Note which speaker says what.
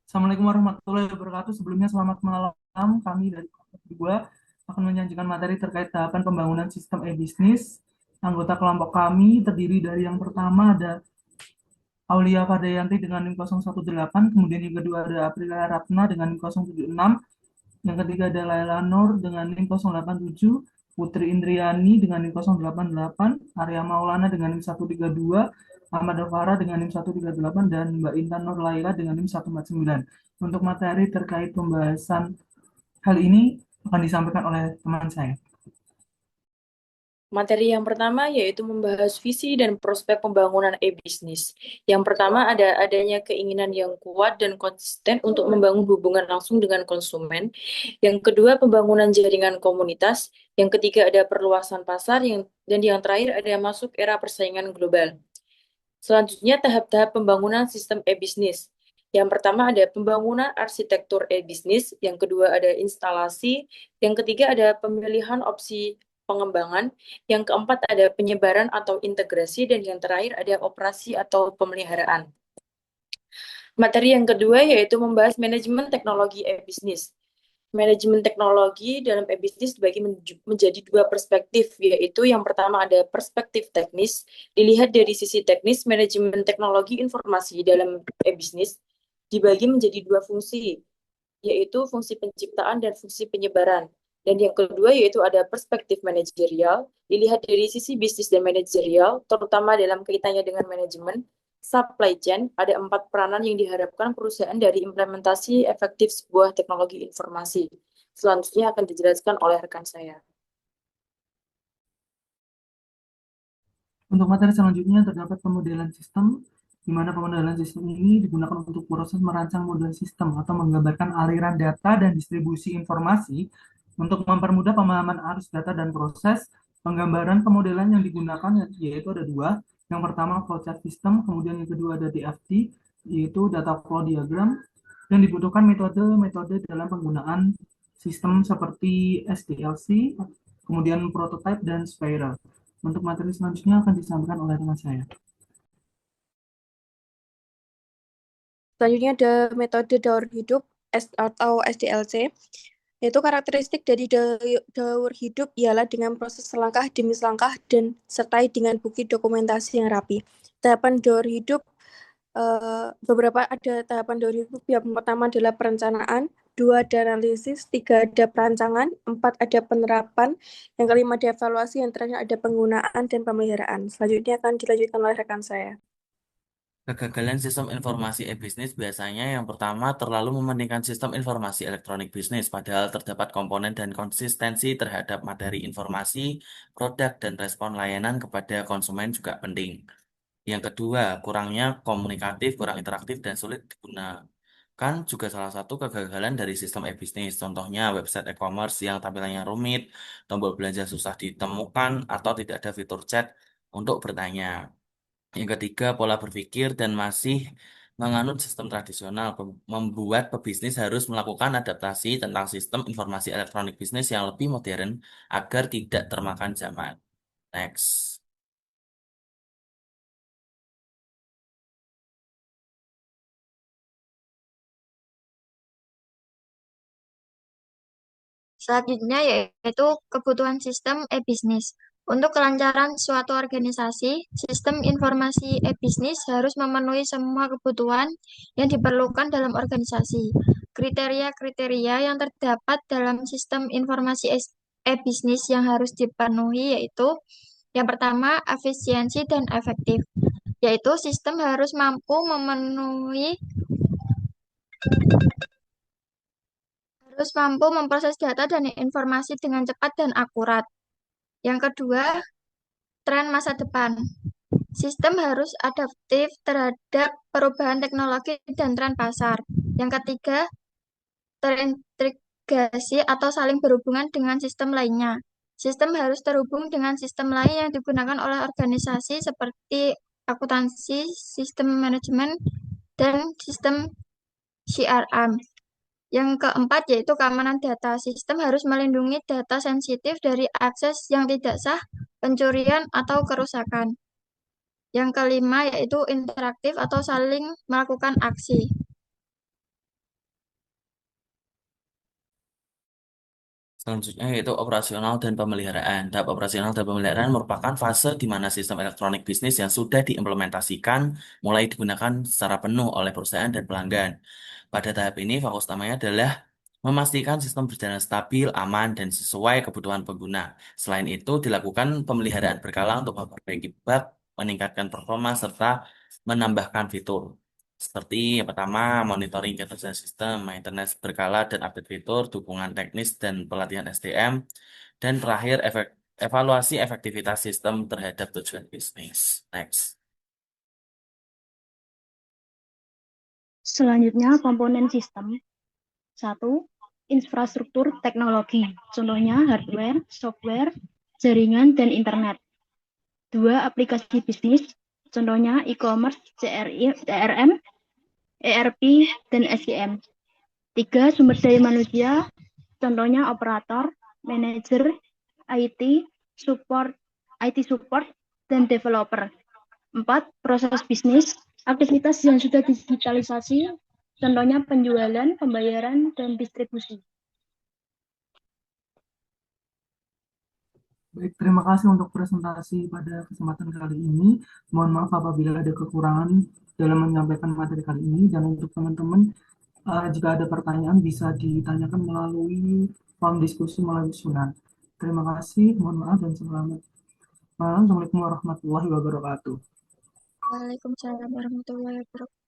Speaker 1: Assalamualaikum warahmatullahi wabarakatuh. Sebelumnya selamat malam. Kami dari kelompok 2 akan menyajikan materi terkait tahapan pembangunan sistem e-bisnis. Anggota kelompok kami terdiri dari yang pertama ada Aulia Fadayanti dengan NIM 018, kemudian yang kedua ada Aprilia Ratna dengan NIM 076, yang ketiga ada Laila Nur dengan NIM 087, Putri Indriani dengan NIM 088, Arya Maulana dengan NIM 132, Ahmad Dovara dengan NIM 138, dan Mbak Intan Nur Laila dengan NIM 149. Untuk materi terkait pembahasan hal ini akan disampaikan oleh teman saya.
Speaker 2: Materi yang pertama yaitu membahas visi dan prospek pembangunan e-bisnis. Yang pertama adanya keinginan yang kuat dan konsisten untuk membangun hubungan langsung dengan konsumen. Yang kedua, pembangunan jaringan komunitas. Yang ketiga, ada perluasan pasar. Dan yang terakhir, ada masuk era persaingan global. Selanjutnya, tahap-tahap pembangunan sistem e-bisnis. Yang pertama ada pembangunan arsitektur e-bisnis, yang kedua ada instalasi, yang ketiga ada pemilihan opsi pengembangan, yang keempat ada penyebaran atau integrasi, dan yang terakhir ada operasi atau pemeliharaan. Materi yang kedua yaitu membahas manajemen teknologi e-bisnis. Manajemen teknologi dalam e-bisnis dibagi menjadi dua perspektif, yaitu yang pertama ada perspektif teknis, dilihat dari sisi teknis manajemen teknologi informasi dalam e-bisnis dibagi menjadi dua fungsi, yaitu fungsi penciptaan dan fungsi penyebaran. Dan yang kedua yaitu ada perspektif manajerial, dilihat dari sisi bisnis dan manajerial, terutama dalam kaitannya dengan manajemen, supply chain, ada 4 peranan yang diharapkan perusahaan dari implementasi efektif sebuah teknologi informasi. Selanjutnya akan dijelaskan oleh rekan saya.
Speaker 1: Untuk materi selanjutnya terdapat pemodelan sistem, di mana pemodelan sistem ini digunakan untuk proses merancang model sistem atau menggambarkan aliran data dan distribusi informasi untuk mempermudah pemahaman arus data dan proses. Penggambaran pemodelan yang digunakan yaitu ada dua. Yang pertama flowchart system, kemudian yang kedua ada DFT, yaitu data flow diagram, dan dibutuhkan metode-metode dalam penggunaan sistem seperti SDLC, kemudian prototype dan spiral. Untuk materi selanjutnya akan disampaikan oleh teman saya.
Speaker 3: Selanjutnya ada metode daur hidup atau SDLC, yaitu karakteristik dari daur hidup ialah dengan proses selangkah demi selangkah dan sertai dengan bukti dokumentasi yang rapi. Tahapan daur hidup beberapa ada tahapan daur hidup. Yang pertama adalah perencanaan, dua ada analisis, tiga ada perancangan, empat ada penerapan, yang kelima ada evaluasi, yang terakhir ada penggunaan dan pemeliharaan. Selanjutnya akan dilanjutkan oleh rekan saya.
Speaker 4: Kegagalan sistem informasi e-bisnis biasanya yang pertama terlalu mementingkan sistem informasi elektronik bisnis, padahal terdapat komponen dan konsistensi terhadap materi informasi, produk, dan respon layanan kepada konsumen juga penting. Yang kedua, kurangnya komunikatif, kurang interaktif, dan sulit digunakan juga salah satu kegagalan dari sistem e-bisnis. Contohnya website e-commerce yang tampilannya rumit, tombol belanja susah ditemukan, atau tidak ada fitur chat untuk bertanya. Yang ketiga, pola berpikir dan masih menganut sistem tradisional membuat pebisnis harus melakukan adaptasi tentang sistem informasi elektronik bisnis yang lebih modern agar tidak termakan zaman. Next.
Speaker 5: Selanjutnya yaitu kebutuhan sistem e-bisnis. Untuk kelancaran suatu organisasi, sistem informasi e-bisnis harus memenuhi semua kebutuhan yang diperlukan dalam organisasi. Kriteria-kriteria yang terdapat dalam sistem informasi e-bisnis yang harus dipenuhi yaitu yang pertama, efisiensi dan efektif, yaitu sistem harus mampu memproses data dan informasi dengan cepat dan akurat. Yang kedua, tren masa depan. Sistem harus adaptif terhadap perubahan teknologi dan tren pasar. Yang ketiga, terintegrasi atau saling berhubungan dengan sistem lainnya. Sistem harus terhubung dengan sistem lain yang digunakan oleh organisasi seperti akuntansi, sistem manajemen, dan sistem CRM. Yang keempat yaitu keamanan data. Sistem harus melindungi data sensitif dari akses yang tidak sah, pencurian, atau kerusakan. Yang kelima yaitu interaktif atau saling melakukan aksi.
Speaker 4: Selanjutnya yaitu operasional dan pemeliharaan. Tahap operasional dan pemeliharaan merupakan fase di mana sistem elektronik bisnis yang sudah diimplementasikan mulai digunakan secara penuh oleh perusahaan dan pelanggan. Pada tahap ini, fokus utamanya adalah memastikan sistem berjalan stabil, aman, dan sesuai kebutuhan pengguna. Selain itu, dilakukan pemeliharaan berkala untuk memperbaiki bug, meningkatkan performa, serta menambahkan fitur. Seperti yang pertama, monitoring kinerja sistem, maintenance berkala dan update fitur, dukungan teknis dan pelatihan SDM, dan terakhir evaluasi efektivitas sistem terhadap tujuan bisnis. Next.
Speaker 6: Selanjutnya, komponen sistem. 1. Infrastruktur teknologi. Contohnya hardware, software, jaringan, dan internet. 2. Aplikasi bisnis. Contohnya e-commerce, CRM, ERP, dan SCM. 3. Sumber daya manusia. Contohnya operator, manajer, IT support, dan developer. 4. Proses bisnis. Aktivitas yang sudah digitalisasi. Contohnya penjualan, pembayaran, dan distribusi.
Speaker 1: Baik, terima kasih untuk presentasi pada kesempatan kali ini. Mohon maaf apabila ada kekurangan dalam menyampaikan materi kali ini. Dan untuk teman-teman, jika ada pertanyaan bisa ditanyakan melalui form diskusi melalui Sunan. Terima kasih, mohon maaf dan selamat malam. Assalamualaikum warahmatullahi wabarakatuh.
Speaker 5: Waalaikumsalam warahmatullahi wabarakatuh.